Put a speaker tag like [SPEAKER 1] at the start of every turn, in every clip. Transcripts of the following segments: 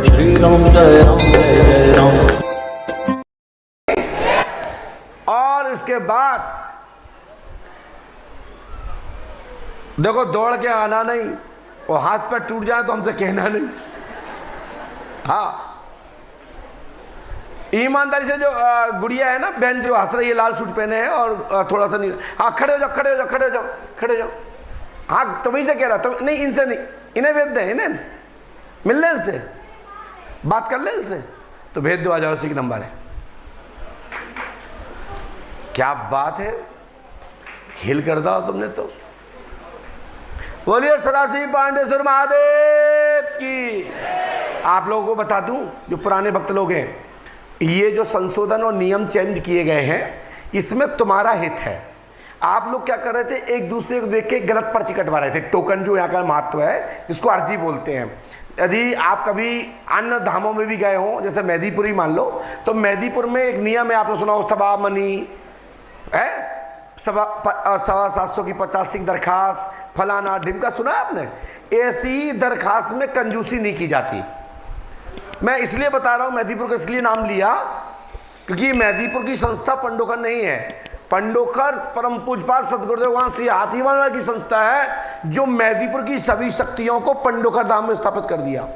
[SPEAKER 1] श्री राम जय राम।
[SPEAKER 2] और इसके बाद देखो, दौड़ के आना नहीं, और हाथ पैर टूट जाए तो हमसे कहना नहीं। हाँ, ईमानदारी से जो गुड़िया है ना, बहन जो हंस रही है, लाल सूट पहने हैं और थोड़ा सा नहीं, हाँ खड़े हो जाओ, खड़े हो जाओ, खड़े हो जाओ, खड़े हो जाओ। हाँ तुम्हीं से कह रहा तुम नहीं, इनसे नहीं, इन्हें भेज दें, इन्हें मिल लें, इनसे बात कर लें, इनसे तो भेज दो, आ जाओ, उसी का नंबर है। क्या बात है, खेल कर दो तुमने तो। बोलिए सदाशिव पांडेश्वर महादेव की। आप लोगों को बता दूं, जो पुराने भक्त लोग हैं, ये जो संशोधन और नियम चेंज किए गए हैं, इसमें तुम्हारा हित है। आप लोग क्या कर रहे थे, एक दूसरे को देख के गलत पर्ची कटवा रहे थे। टोकन जो यहाँ का महत्व है, जिसको अर्जी बोलते हैं। यदि आप कभी अन्य धामों में भी गए हो, जैसे मेहदीपुरी मान लो, तो मेहदीपुर में एक नियम है, आपने सुना हो, सवा मनी है, 750 की 50 की दरखास्त, फलाना ढिमका, सुना है आपने? ऐसी दरखास्त में कंजूसी नहीं की जाती। मैं इसलिए बता रहा हूं, मेहदीपुर का इसलिए नाम लिया क्योंकि मेहदीपुर की संस्था पंडोकर नहीं है। पंडोकर परम पूजपाल सदगुरुदेव वहां श्री हाथीवाल की संस्था है, जो मेहदीपुर की सभी शक्तियों को पंडोकर धाम में स्थापित कर दिया।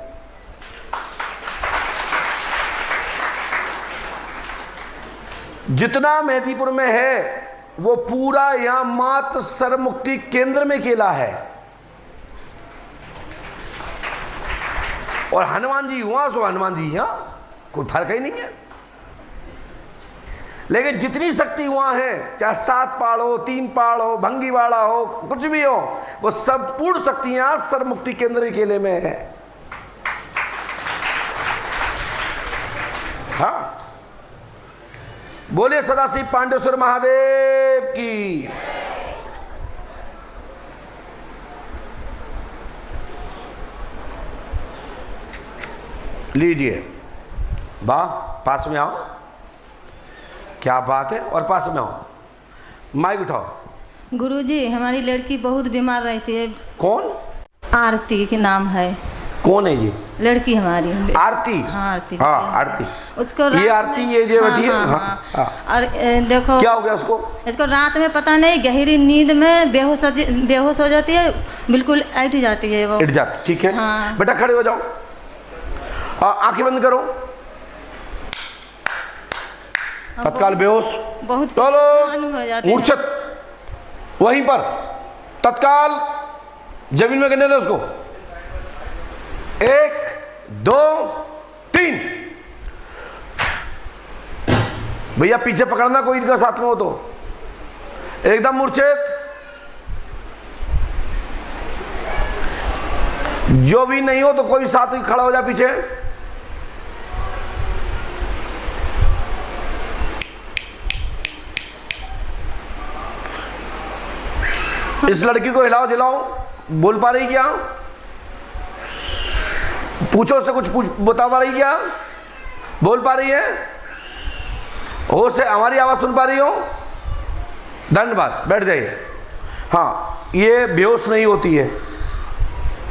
[SPEAKER 2] जितना मेहदीपुर में है वो पूरा यहां मात्र सर्व मुक्ति केंद्र में केला है। और हनुमान जी हुआ सो हनुमान जी यहां, कोई फर्क ही नहीं है। लेकिन जितनी शक्ति वहां है, चाहे 7 पहाड़ हो, 3 पहाड़ हो, भंगीवाड़ा हो, कुछ भी हो, वो सब पूर्ण शक्तियां सर्व मुक्ति केंद्र के केले में है। हाँ, बोलिए सदाशिव पांडेश्वर महादेव की। लीजिए, वाह, पास में आओ, क्या बात है, और पास में आओ, माइक उठाओ।
[SPEAKER 3] गुरुजी, हमारी लड़की बहुत बीमार रहती है।
[SPEAKER 2] कौन?
[SPEAKER 3] आरती के नाम है।
[SPEAKER 2] कौन है ये?
[SPEAKER 3] लड़की हमारी
[SPEAKER 2] आरती।
[SPEAKER 3] हाँ आरती।
[SPEAKER 2] हाँ आरती।
[SPEAKER 3] उसको
[SPEAKER 2] ये आरती, ये जो बैठी है।
[SPEAKER 3] हाँ, हाँ। और देखो
[SPEAKER 2] क्या हो गया उसको?
[SPEAKER 3] इसको रात में पता नहीं, गहरी नींद में बेहोश हो जाती है, बिल्कुल ऐठ जाती है वो।
[SPEAKER 2] ऐठ जाती, ठीक है।
[SPEAKER 3] हाँ।
[SPEAKER 2] बेटा खड़े हो जाओ, आंखें बंद करो, तत्काल बेहोश,
[SPEAKER 3] बहुत
[SPEAKER 2] चलो मूर्छित, वहीं पर तत्काल जमीन में गिरने दो उसको। 1 2 3। भैया पीछे पकड़ना, कोई इनका साथ में हो तो। एकदम मूर्छित, जो भी नहीं हो तो कोई साथ ही खड़ा हो जाए पीछे। इस लड़की को हिलाओ जिलाओ, बोल पा रही क्या? पूछो उससे, कुछ बता पा रही क्या? बोल पा रही है? होश है, हमारी आवाज सुन पा रही हो? धन्यवाद, बैठ जाइए। हाँ, ये बेहोश नहीं होती है।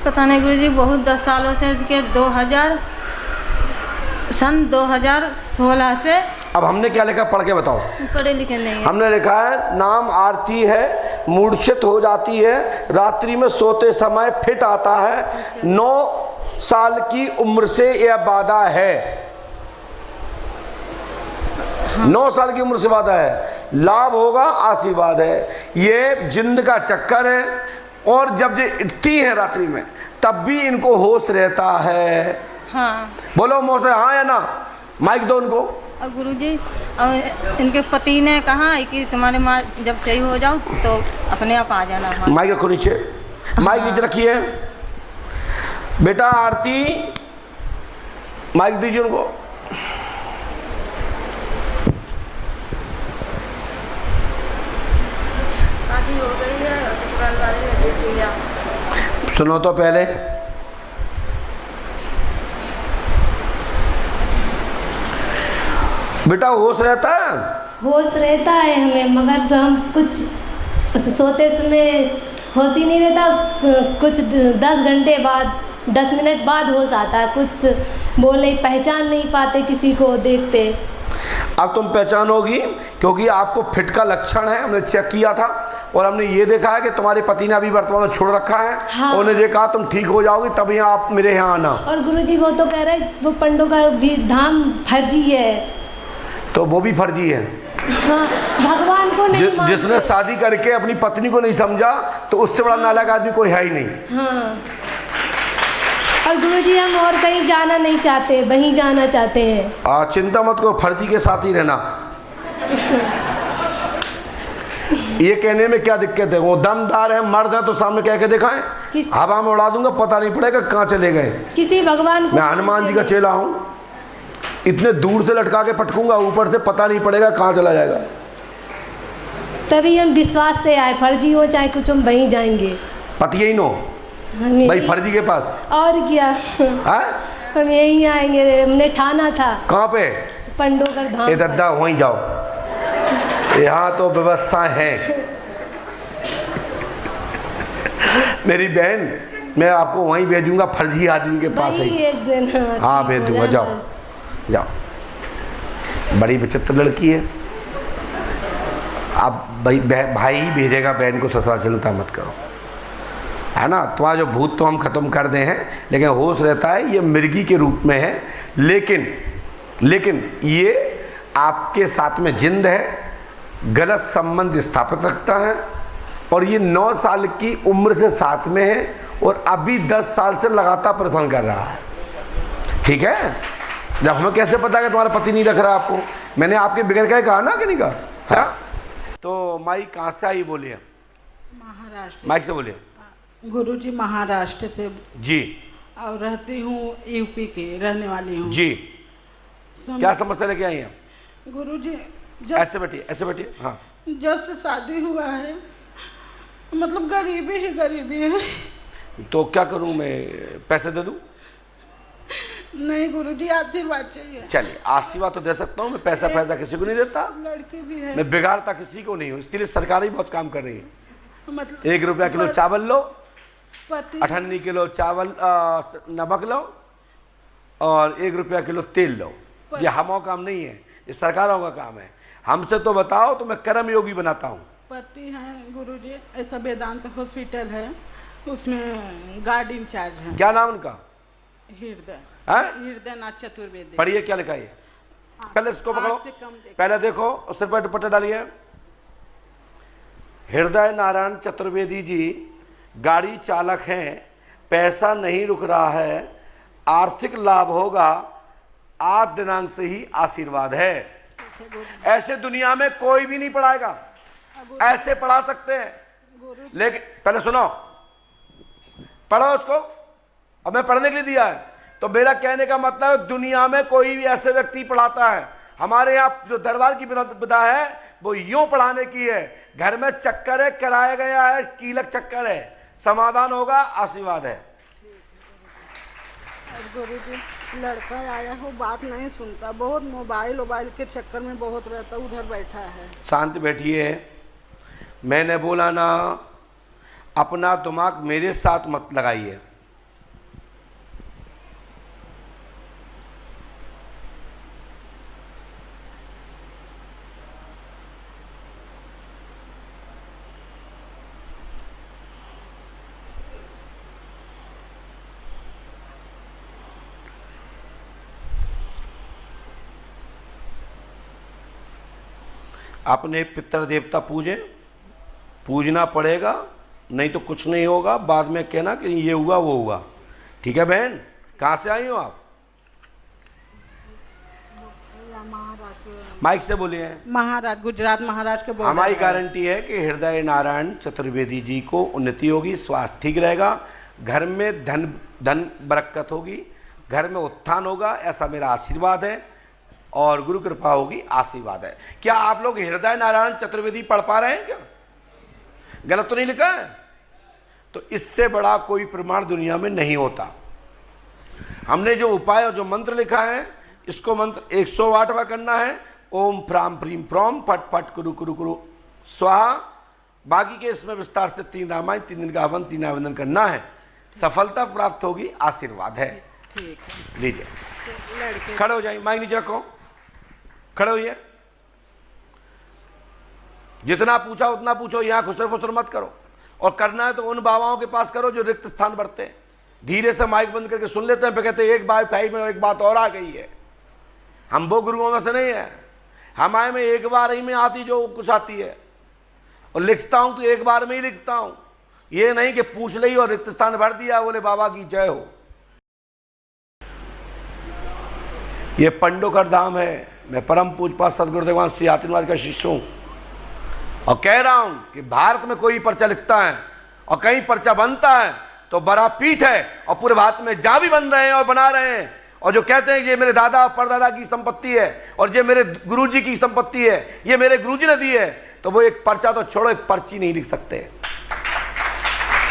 [SPEAKER 3] पता नहीं गुरुजी, बहुत 10 सालों से इसके सन 2016 से।
[SPEAKER 2] अब हमने क्या लिखा, पढ़ के बताओ।
[SPEAKER 3] पढ़े लिखे नहीं है।
[SPEAKER 2] हमने लिखा है, नाम आरती है, मूर्छित हो जाती है, रात्रि में सोते समय फिट आता है, 9 साल की उम्र से यह बाधा है। हाँ। 9 साल की उम्र से बाधा है, लाभ होगा, आशीर्वाद है। ये जिंद का चक्कर है, और जब ये उठती है रात्रि में, तब भी इनको होश रहता है।
[SPEAKER 3] हाँ।
[SPEAKER 2] बोलो मोसे हाँ या ना, माइक दो उनको।
[SPEAKER 3] और गुरुजी, इनके पति ने कहा है कि तुम्हारे माँ जब सही हो जाओ तो अपने आप आ जाना।
[SPEAKER 2] माइक रखो नीचे, माइक नीचे रखिए। बेटा आरती, माइक दीजिए उनको।
[SPEAKER 3] शादी हो गई है, ससुराल वाले ने देख लिया।
[SPEAKER 2] सुनो तो पहले, बेटा होश रहता है?
[SPEAKER 4] होश रहता है हमें, मगर हम कुछ सोते समय होश ही नहीं रहता। कुछ 10 घंटे बाद 10 मिनट बाद होश आता है, कुछ बोले पहचान नहीं पाते किसी को देखते।
[SPEAKER 2] अब तुम पहचानोगी क्योंकि आपको फिट का लक्षण है, हमने चेक किया था और हमने ये देखा है कि तुम्हारे पति ने अभी वर्तमान में छोड़ रखा है।
[SPEAKER 4] हाँ।
[SPEAKER 2] उन्होंने ये कहा तुम ठीक हो जाओगी तब यहाँ आप मेरे यहाँ आना।
[SPEAKER 4] और गुरुजी वो तो कह रहे वो पंडों का भी धाम फर्जी है।
[SPEAKER 2] तो वो भी फर्जी है।
[SPEAKER 4] हाँ, भगवान को नहीं मानते।
[SPEAKER 2] जिसने शादी करके अपनी पत्नी को नहीं समझा तो उससे बड़ा नालायक आदमी कोई है ही नहीं।
[SPEAKER 4] हाँ, और गुरुजी हम और कहीं जाना नहीं चाहते, वहीं जाना चाहते हैं।
[SPEAKER 2] चिंता मत करो, फर्जी के साथ ही रहना। ये कहने में क्या दिक्कत है, वो दमदार है, मर्द है तो सामने कह के दिखाएं। हवा में उड़ा दूंगा, पता नहीं पड़ेगा कहाँ चले गए।
[SPEAKER 4] किसी भगवान को
[SPEAKER 2] मैं हनुमान जी का चेला हूँ, इतने दूर से लटका के पटकूंगा, ऊपर से पता नहीं पड़ेगा कहाँ चला जाएगा।
[SPEAKER 4] तभी हम विश्वास से आए, फर्जी हो चाहे कुछ, हम वहीं जाएंगे।
[SPEAKER 2] पति यही नो भाई फर्जी के पास।
[SPEAKER 4] और क्या, हम यहीं आएंगे, हमने ठाना था।
[SPEAKER 2] कहाँ पे?
[SPEAKER 4] पंडोकर धाम।
[SPEAKER 2] ए दद्दा वहीं जाओ, यहाँ तो व्यवस्था है। मेरी बहन, मैं आपको वहीं भेजूंगा फर्जी आदमी के पास ही।
[SPEAKER 4] भेज देना।
[SPEAKER 2] हाँ भेज दूंगा, जाओ जाओ। बड़ी विचित्र लड़की है। आप भाई ही भेजेगा बहन को ससुराल, चिंता मत करो, है ना। तुम्हारा जो भूत तो हम खत्म कर दे हैं, लेकिन होश रहता है ये मिर्गी के रूप में है, लेकिन ये आपके साथ में जिंद है, गलत संबंध स्थापित रखता है और ये 9 साल की उम्र से साथ में है और अभी 10 साल से लगातार परेशान कर रहा है। ठीक है, जब हमें कैसे पता कि तुम्हारा पति नहीं रख रहा आपको? मैंने आपके बिगड़ के कहा ना कि नहीं कहा? हाँ, तो माई कहाँ से आई बोलिए?
[SPEAKER 5] महाराष्ट्र।
[SPEAKER 2] माइक से बोलिए।
[SPEAKER 5] गुरुजी महाराष्ट्र से
[SPEAKER 2] जी।
[SPEAKER 5] और रहती हूँ यूपी की रहने वाली हूँ
[SPEAKER 2] जी। क्या समस्या लेके आई हैं?
[SPEAKER 5] गुरुजी
[SPEAKER 2] ऐसे बैठिए, ऐसे बैठिए। हाँ,
[SPEAKER 5] जब से शादी हुआ है मतलब गरीबी ही गरीबी है।
[SPEAKER 2] तो क्या करूं मैं, पैसे दे दूं?
[SPEAKER 5] नहीं गुरुजी, आशीर्वाद चाहिए।
[SPEAKER 2] चलिए, आशीर्वाद तो दे सकता हूं मैं, पैसा किसी को नहीं देता।
[SPEAKER 5] लड़की भी है,
[SPEAKER 2] मैं बिगाड़ता किसी को नहीं हूं, इसके लिए सरकार ही बहुत काम कर रही है।
[SPEAKER 5] मतलब
[SPEAKER 2] 1 रुपया किलो चावल लो,
[SPEAKER 5] पति
[SPEAKER 2] 98 किलो चावल नमक लो और 1 रुपया किलो तेल लो। ये हमारा काम नहीं है, ये सरकारों का काम है। हमसे तो बताओ तो मैं कर्म योगी बनाता हूँ।
[SPEAKER 5] पति हैं गुरुजी, ऐसा वेदांत हॉस्पिटल है, उसमें गार्ड इंचार्ज है।
[SPEAKER 2] क्या नाम उनका?
[SPEAKER 5] हृदय नाथ चतुर्वेदी।
[SPEAKER 2] पढ़िए क्या लिखा है, पहले इसको पकड़ो, पहले देखो उस पर दुपट्टा डालिए। हृदय नारायण चतुर्वेदी जी गाड़ी चालक हैं, पैसा नहीं रुक रहा है, आर्थिक लाभ होगा, आज दिनांक से ही आशीर्वाद है। ऐसे दुनिया में कोई भी नहीं पढ़ाएगा, ऐसे पढ़ा सकते हैं। लेकिन पहले सुनो, पढ़ो उसको। अब मैं पढ़ने के लिए दिया है, तो मेरा कहने का मतलब है दुनिया में कोई भी ऐसे व्यक्ति पढ़ाता है। हमारे यहाँ जो दरबार की विधा है वो यूं पढ़ाने की है। घर में चक्कर है, कराया गया है, कीलक चक्कर है, समाधान होगा, आशीर्वाद है।
[SPEAKER 5] गुरुजी लड़का आया हो, बात नहीं सुनता, बहुत मोबाइल के चक्कर में बहुत रहता, उधर बैठा है।
[SPEAKER 2] शांत बैठिए। मैंने बोला ना, अपना दिमाग मेरे साथ मत लगाइए। अपने पितर देवता पूजना पड़ेगा, नहीं तो कुछ नहीं होगा। बाद में कहना कि ये हुआ वो हुआ। ठीक है बहन, कहाँ से आई हो आप? माइक से बोलिए।
[SPEAKER 5] महाराष्ट्र, गुजरात महाराष्ट्र के।
[SPEAKER 2] हमारी गारंटी है कि हृदय नारायण चतुर्वेदी जी को उन्नति होगी, स्वास्थ्य ठीक रहेगा, घर में धन बरकत होगी, घर में उत्थान होगा, ऐसा मेरा आशीर्वाद है और गुरु कृपा होगी, आशीर्वाद है। क्या आप लोग हृदय नारायण चतुर्वेदी पढ़ पा रहे हैं? क्या गलत तो नहीं लिखा है? तो इससे बड़ा कोई प्रमाण दुनिया में नहीं होता। हमने जो उपाय और जो मंत्र लिखा है, इसको मंत्र 108वां करना है। ओम प्राम प्रीम प्रोम पट पट कुरु कुरु कुरु स्वाहा। बाकी के इसमें विस्तार से 3 रामायण, 3 दिन का हवन, 3 आवेदन करना है। सफलता प्राप्त होगी, आशीर्वाद है।
[SPEAKER 5] ठीक है।
[SPEAKER 2] लीजिए,
[SPEAKER 5] लड़के
[SPEAKER 2] खड़े हो जाइए, माइक नीचे रखो, खड़े होइए। जितना पूछा उतना पूछो, यहां खुसर फुसर मत करो, और करना है तो उन बाबाओं के पास करो जो रिक्त स्थान भरते हैं। धीरे से माइक बंद करके सुन लेते हैं, फिर कहते हैं एक बार भाई में एक बात और आ गई है। हम वो गुरुओं में से नहीं है, हमारे में एक बार ही में आती जो कुछ आती है, और लिखता हूं तो एक बार में ही लिखता हूं। ये नहीं कि पूछ ली और रिक्त स्थान भर दिया, बोले बाबा की जय हो। ये पंडोकर धाम है। मैं परम पूजपा सदगुरुदेव भगवान श्री आतिन महाराज का शिष्य हूं, और कह रहा हूं कि भारत में कोई पर्चा लिखता है और कहीं पर्चा बनता है तो बड़ा पीठ है, और पूरे भारत में जा भी बन रहे हैं और बना रहे हैं। और जो कहते हैं कि ये मेरे दादा परदादा की संपत्ति है और ये मेरे गुरुजी की संपत्ति है, ये मेरे गुरुजी ने दी है, तो वो एक पर्चा तो छोड़ो, एक पर्ची नहीं लिख सकते।